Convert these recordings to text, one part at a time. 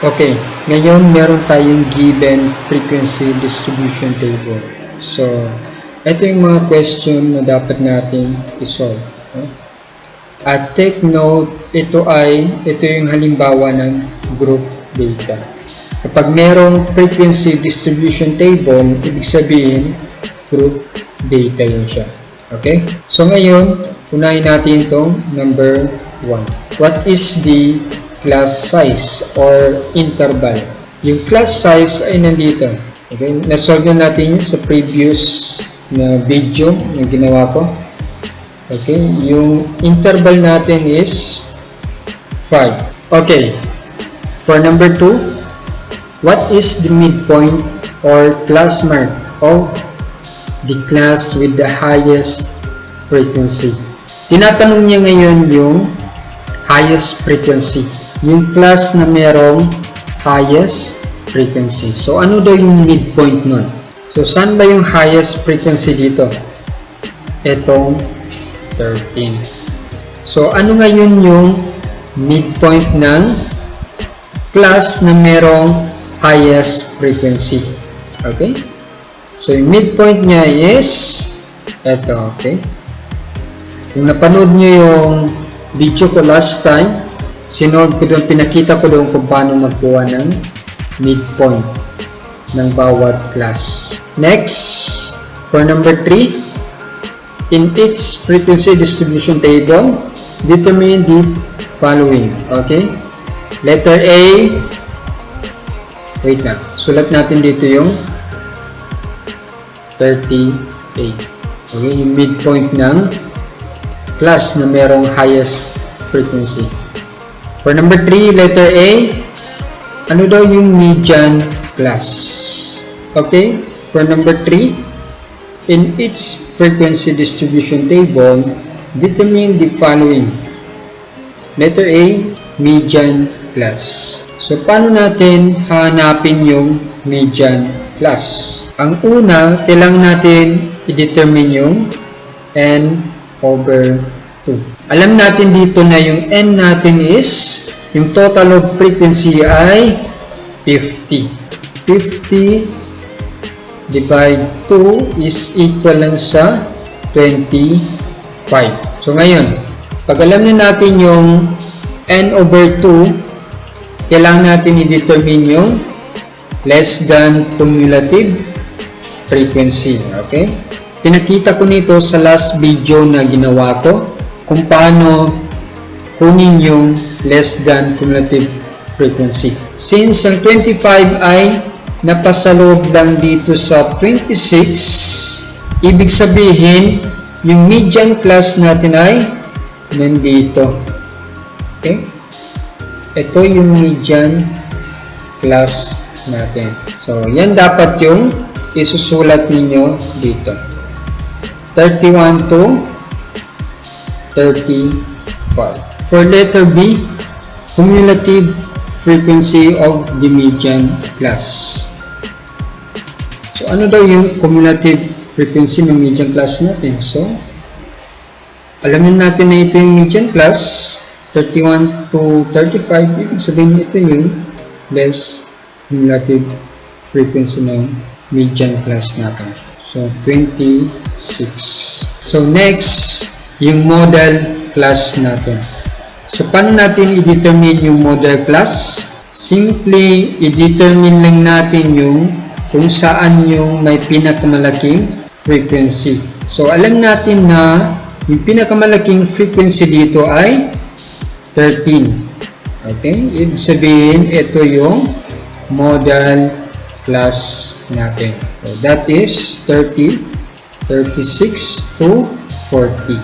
Okay, ngayon meron tayong given frequency distribution table. So, ito yung mga question na dapat natin isolve. At take note, ito yung halimbawa ng group data. Kapag merong frequency distribution table, ibig sabihin group data yun siya. Okay? So ngayon, unahin natin itong number 1. What is the class size or interval? Yung class size ay nandito. Okay? Nasolve natin yun sa previous na video na ginawa ko. Okay? Yung interval natin is 5. Okay. For number 2, what is the midpoint or class mark of the class with the highest frequency? Tinatanong niya ngayon yung highest frequency. Yung class na merong highest frequency. So, ano daw yung midpoint nun? So, saan ba yung highest frequency dito? Itong 13. So, ano ngayon yung midpoint ng class na merong highest frequency? Okay? So, yung midpoint niya is ito, okay? Kung napanood nyo yung video ko last time, pinakita ko doon kung paano magkuha ng midpoint ng bawat class. Next, for number 3, in each frequency distribution table, determine the following. Okay? Letter A, wait na, sulat natin dito yung 38. Okay? Yung midpoint ng class na merong highest frequency. For number 3, letter A, ano daw yung median class? Okay? For number 3, in each frequency distribution table, determine the following. Letter A, median class. So, paano natin hanapin yung median class? Ang una, kailangan natin i-determine yung n over 2. Alam natin dito na yung n natin is, yung total of frequency ay 50. 50 divide 2 is equal lang sa 25. So ngayon, pag alam na natin yung n over 2, kailangan natin i-determine yung less than cumulative frequency. Okay? Pinakita ko nito sa last video na ginawa ko kung paano kunin yung less than cumulative frequency. Since ang 25 ay napasaloob lang dito sa 26, ibig sabihin yung median class natin ay nandito. Okay? Ito yung median class natin. So, yan dapat yung isusulat ninyo dito. 31 to 35. For letter B, cumulative frequency of the median class. So, ano daw yung cumulative frequency ng median class natin? So, alamin natin na ito yung median class, 31 to 35, ibig sabihin ito yung less cumulative frequency ng median class natin. So, 26. So, next, yung model class natin. So, paano natin i-determine yung model class? Simply, i-determine lang natin yung kung saan yung may pinakamalaking frequency. So, alam natin na yung pinakamalaking frequency dito ay 13. Okay? Ibig sabihin, ito yung model class natin. So, that is 30, 36 to 40.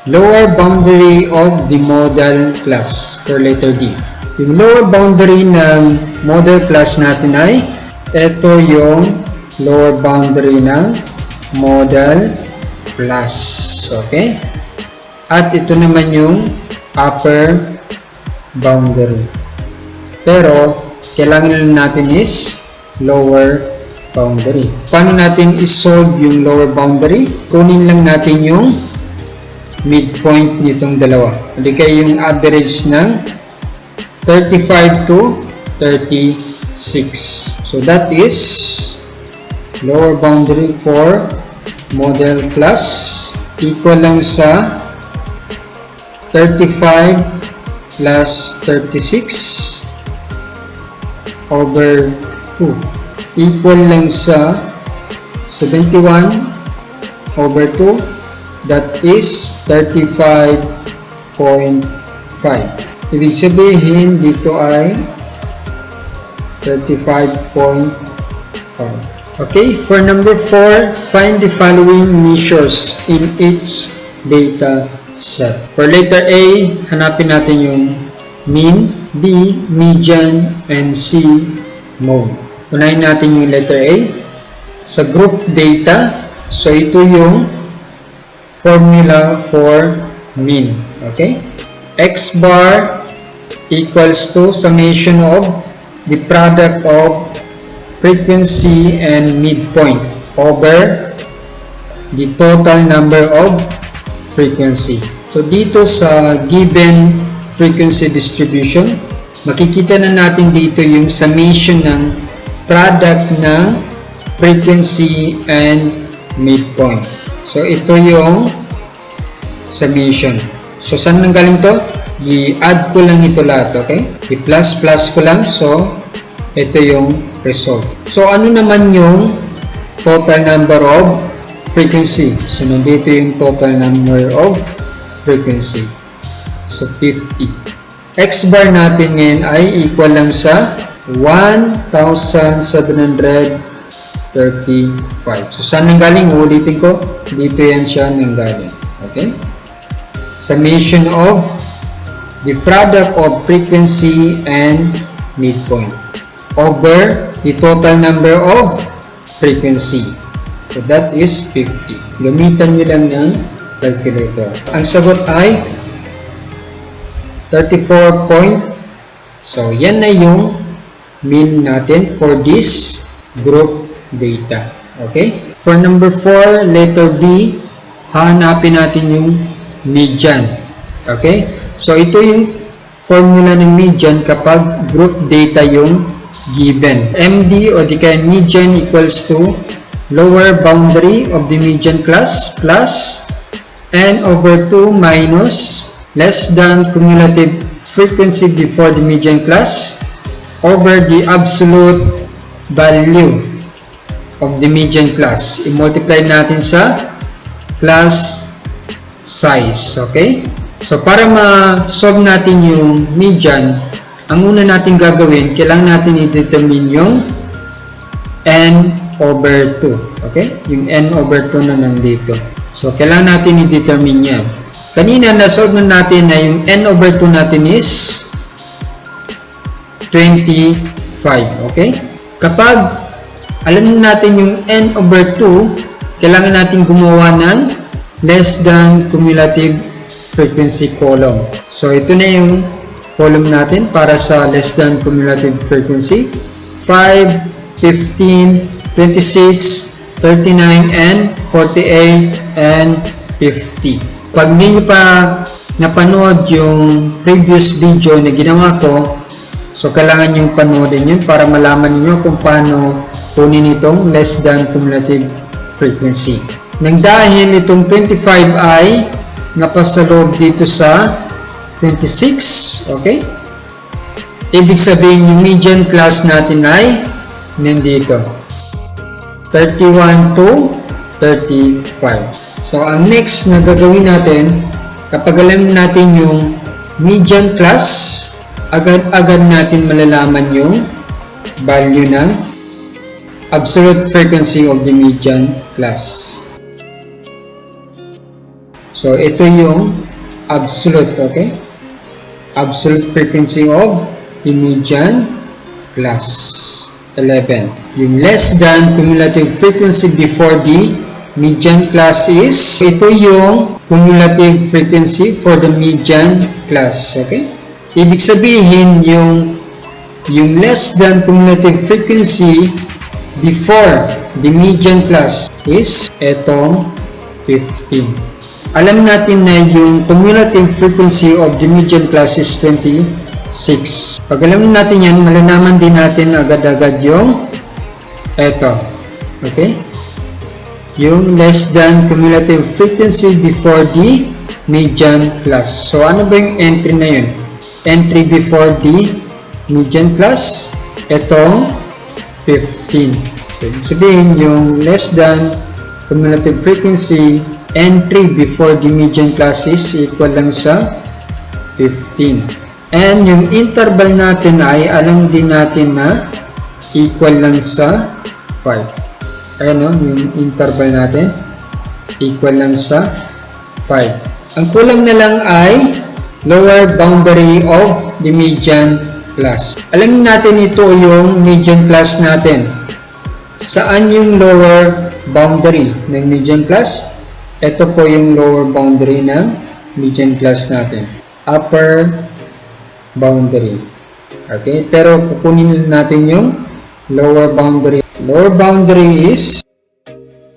Lower boundary of the model class for letter D. Yung lower boundary ng model class natin ay ito yung lower boundary ng model class. Okay? At ito naman yung upper boundary. Pero, kailangan lang natin is lower boundary. Paano natin isolve yung lower boundary? Kunin lang natin yung midpoint nitong dalawa. Hindi kayo yung average ng 35 to 36. So that is lower boundary for model class equal lang sa 35 plus 36 over 2 equal lang sa 71 over 2, that is 35.5. Ibig sabihin dito ay 35.5. Okay, for number 4, find the following measures in each data set. For letter A, hanapin natin yung mean, B, median, and C, mode. Unahin natin yung letter A. Sa group data, so ito yung formula for mean. Okay? X bar equals to summation of the product of frequency and midpoint over the total number of frequency. So dito sa given frequency distribution, makikita na natin dito yung summation ng product ng frequency and midpoint. So ito yung summation. So saan nanggaling to? I-add ko lang ito lahat, okay? I-plus ko lang. So ito yung result. So ano naman yung total number of frequency? So nandito yung total number of frequency. So 50. X bar natin ngayon ay equal lang sa 1,735. So saan nanggaling? Ulitin ko. Dito yan siya nanggaling. Okay? Summation of the product of frequency and midpoint over the total number of frequency. So that is 50. Gamitan nyo lang ng calculator. Ang sagot ay 34 point. So yan na yung mean natin for this group data. Okay? For number 4, letter B, hahanapin natin yung median. Okay? So ito yung formula ng median kapag group data yung given. MD o di kaya median equals to lower boundary of the median class plus n over 2 minus less than cumulative frequency before the median class over the absolute value of the median class. I-multiply natin sa class size. Okay? So, para ma-solve natin yung median, ang una natin gagawin, kailangan natin i-determine yung n over 2. Okay? Yung n over 2 na nandito. So, kailangan natin i-determine yan. Kanina, na-solve na natin na yung n over 2 natin is 25. Okay? Kapag alam natin yung n over 2, kailangan natin gumawa ng less than cumulative frequency column. So, ito na yung column natin para sa less than cumulative frequency. 5, 15, 26, 39, and 48, and 50. Pag hindi nyo pa napanood yung previous video na ginawa ko, so kailangan nyo panoodin yun para malaman niyo kung paano kunin itong less than cumulative frequency. Nang dahil itong 25 ay napasaloob dito sa 26, okay? Ibig sabihin yung median class natin ay nandito. 31 to 35. So, ang next na gagawin natin, kapag alam natin yung median class, agad-agad natin malalaman yung value ng absolute frequency of the median class. So, ito yung absolute, okay? Absolute frequency of the median class. 11. Yung less than cumulative frequency before the median class is, ito yung cumulative frequency for the median class, okay? Ibig sabihin, yung less than cumulative frequency before the median class is etong 15. Alam natin na yung cumulative frequency of the median class is 26. 6. Pag alam natin yan, malalaman din natin agad-agad yung eto. Okay? Yung less than cumulative frequency before the median class. So, ano ba yung entry na yun? Entry before the median class, etong 15. So, ibig sabihin, yung less than cumulative frequency entry before the median class is equal lang sa 15. And yung interval natin ay alam din natin na equal lang sa 5. Ayan o, yung interval natin equal lang sa 5. Ang kulang na lang ay lower boundary of the median class. Alam natin ito yung median class natin. Saan yung lower boundary ng median class? Ito po yung lower boundary ng median class natin. Upper boundary. Okay? Pero kukunin natin yung lower boundary. Lower boundary is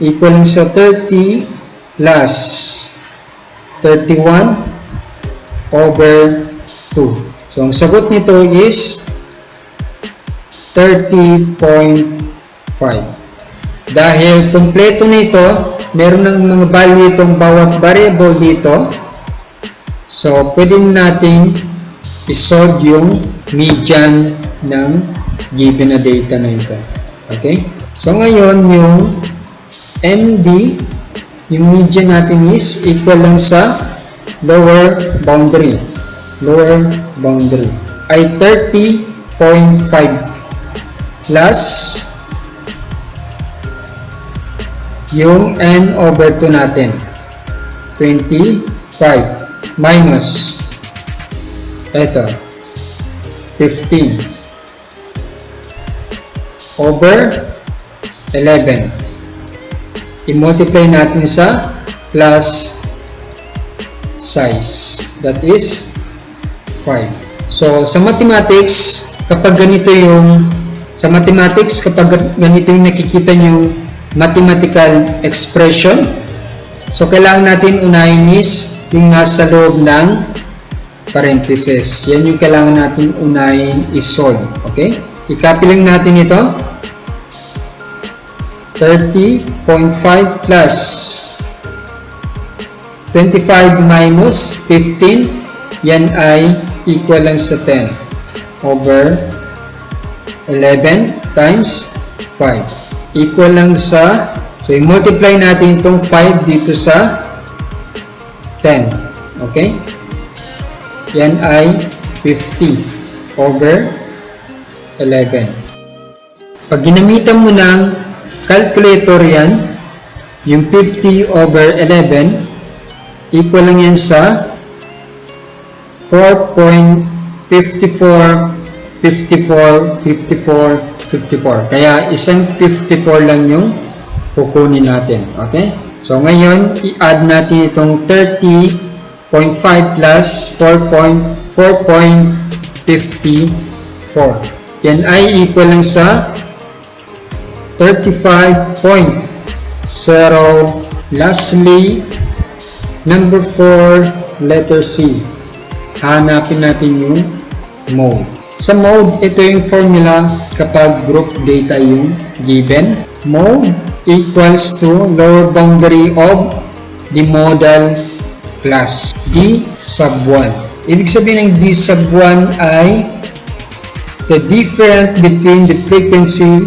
equal sa 30 plus 31 over 2. So, ang sagot nito is 30.5. Dahil kumpleto nito, meron ng mga value itong bawat variable dito. So, pwede natin isolve yung median ng given na data na ito. Okay? So, ngayon, yung MD, yung median natin is equal lang sa lower boundary. Lower boundary ay 30.5 plus yung n over 2 natin. 25 minus ito 15 over 11. I-multiply natin sa class size, that is 5. So sa mathematics, kapag ganito yung nakikita yung mathematical expression, so kailangan natin unahin is yung nasa loob ng parenthesis. Yan yung kailangan natin unahin i-solve. Okay? I-copy lang natin ito. 30.5 plus 25 minus 15, yan ay equal lang sa 10 over 11 times 5. Equal lang sa, so i-multiply natin itong 5 dito sa 10. Okay? Yan ay 50 over 11. Pag ginamitan mo ng calculator yan, yung 50 over 11, equal lang yan sa 4.54, 54, 54, 54. Kaya isang 54 lang yung kukunin natin. Okay? So ngayon, i-add natin itong 30.5 plus 4.54. Yan ay equal lang sa 35.0. Lastly, number 4, letter C. Hanapin natin yung mode. Sa mode, ito yung formula kapag group data yung given. Mode equals to lower boundary of the model class, D sub 1. Ibig sabihin ng D sub 1 ay the difference between the frequencies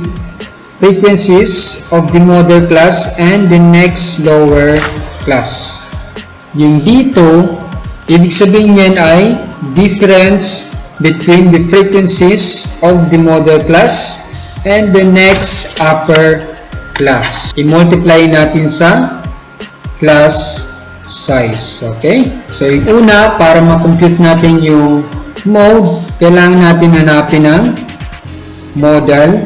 of the model class and the next lower class. Yung dito, ibig sabihin yan ay difference between the frequencies of the model class and the next upper class. I-multiply natin sa class size. Okay? So, yung una, para ma-compute natin yung mode, kailangan natin hanapin ng model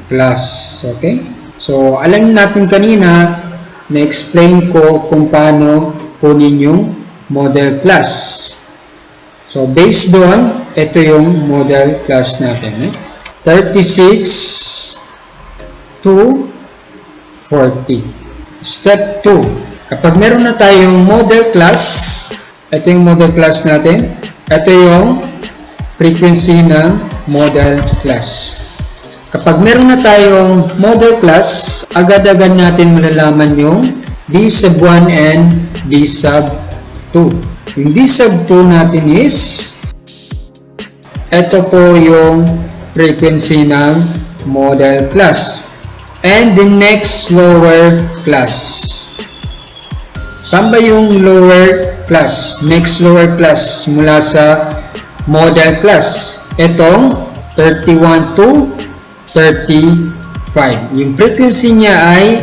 class. Okay? So, alam natin kanina, na-explain ko kung paano kunin yung model class. So, based doon, ito yung model class natin. 36 to 40. Step 2. Kapag meron na tayong model class, ito yung model class natin. Ito yung frequency ng model class. Kapag meron na tayong model class, agad-agad natin malalaman yung D sub 1 and D sub 2. Yung D sub 2 natin is, ito po yung frequency ng model class. And the next lower class. Saan ba yung lower class? Next lower class mula sa model class. Itong 31 to 35. Yung frequency niya ay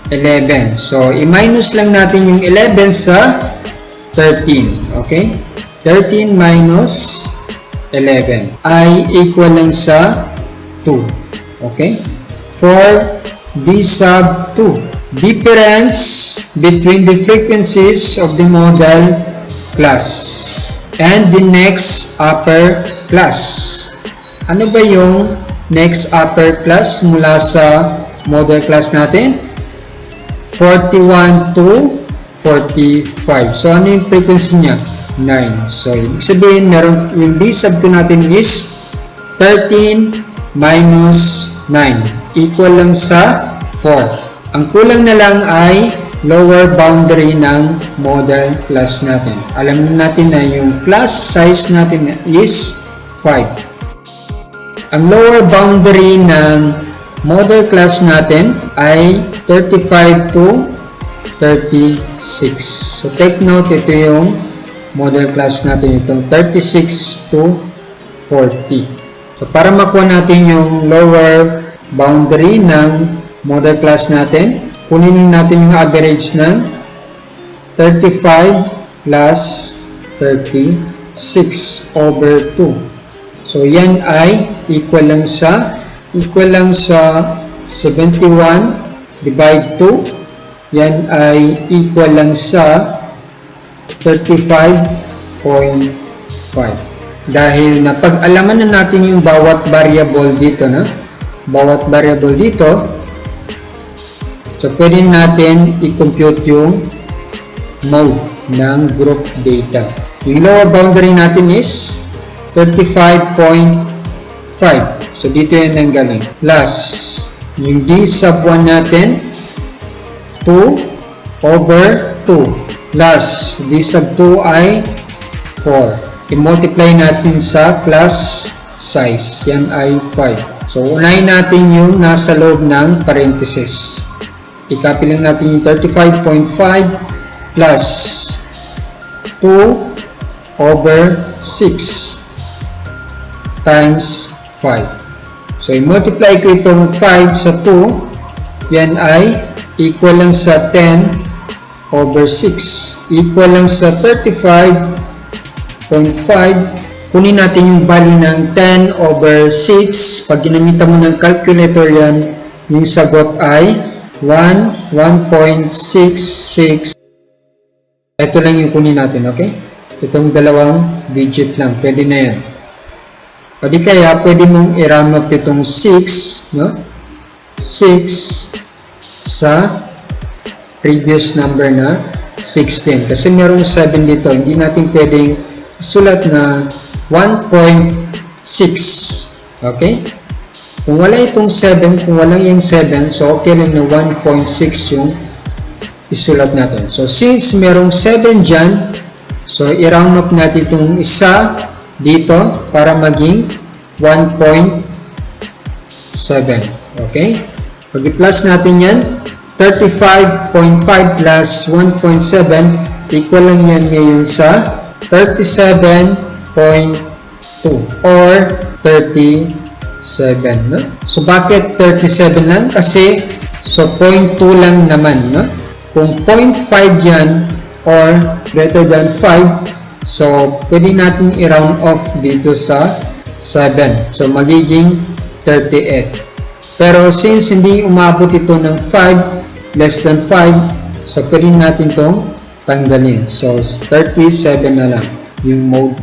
11. So, i-minus lang natin yung 11 sa 13. Okay? 13 minus 11 ay equal lang sa 2. Okay? For D sub 2. Difference between the frequencies of the model class and the next upper class. Ano ba yung next upper class mula sa model class natin? 41 to 45. So, ano yung frequency niya? 9. So, ibig sabihin, meron yung D sub 2 natin is 13 minus 9. Equal lang sa 4. Ang kulang na lang ay lower boundary ng model class natin. Alam natin na yung class size natin is 5. Ang lower boundary ng model class natin ay 35 to 36. So, take note, ito yung model class natin, itong 36 to 40. So, para makuha natin yung lower boundary ng model class natin, kunin natin yung average ng 35 plus 36 over 2. So, yan ay equal lang sa 71 divide 2. Yan ay equal lang sa 35.5. Dahil napag-alaman na natin yung bawat variable dito, no? Bawat variable dito, so, pwede natin i-compute yung mode ng group data. Yung lower boundary natin is 35.5. So, dito yun ang galing. Plus, yung D sub 1 natin, 2 over 2. Plus, D sub 2 ay 4. I-multiply natin sa class size. Yan ay 5. So, unahin natin yung nasa loob ng parenthesis. I-copy lang natin yung 35.5 plus 2 over 6 times 5. So, i-multiply ko itong 5 sa 2. Yan ay equal lang sa 10 over 6. Equal lang sa 35.5. Kunin natin yung value ng 10 over 6. Pag ginamitan mo ng calculator yan, yung sagot ay 1.66. Ito lang yung kunin natin, okay? Itong dalawang digit lang, pwede na yan. O di kaya, pwede mong i-round up itong 6, no? 6 sa previous number na 16. Kasi merong 7 dito, hindi natin pwedeng isulat na 1.6. Okay? Kung wala itong 7, kung wala yung 7, so okay lang na 1.6 yung isulat natin. So, since merong 7 dyan, so i-round up natin itong isa dito para maging 1.7. Okay? Pag i-plus natin yan, 35.5 plus 1.7 equal lang yan ngayon sa 37.2 or 37. No? So, bakit 37 lang? Kasi, so 0.2 lang naman. No? Kung 0.5 yan or greater than 5, so, pwede natin i-round off dito sa 7. So, magiging 38. Pero, since hindi umabot ito ng 5, less than 5, so, pwede natin itong tanggalin. So, 37 na lang yung mode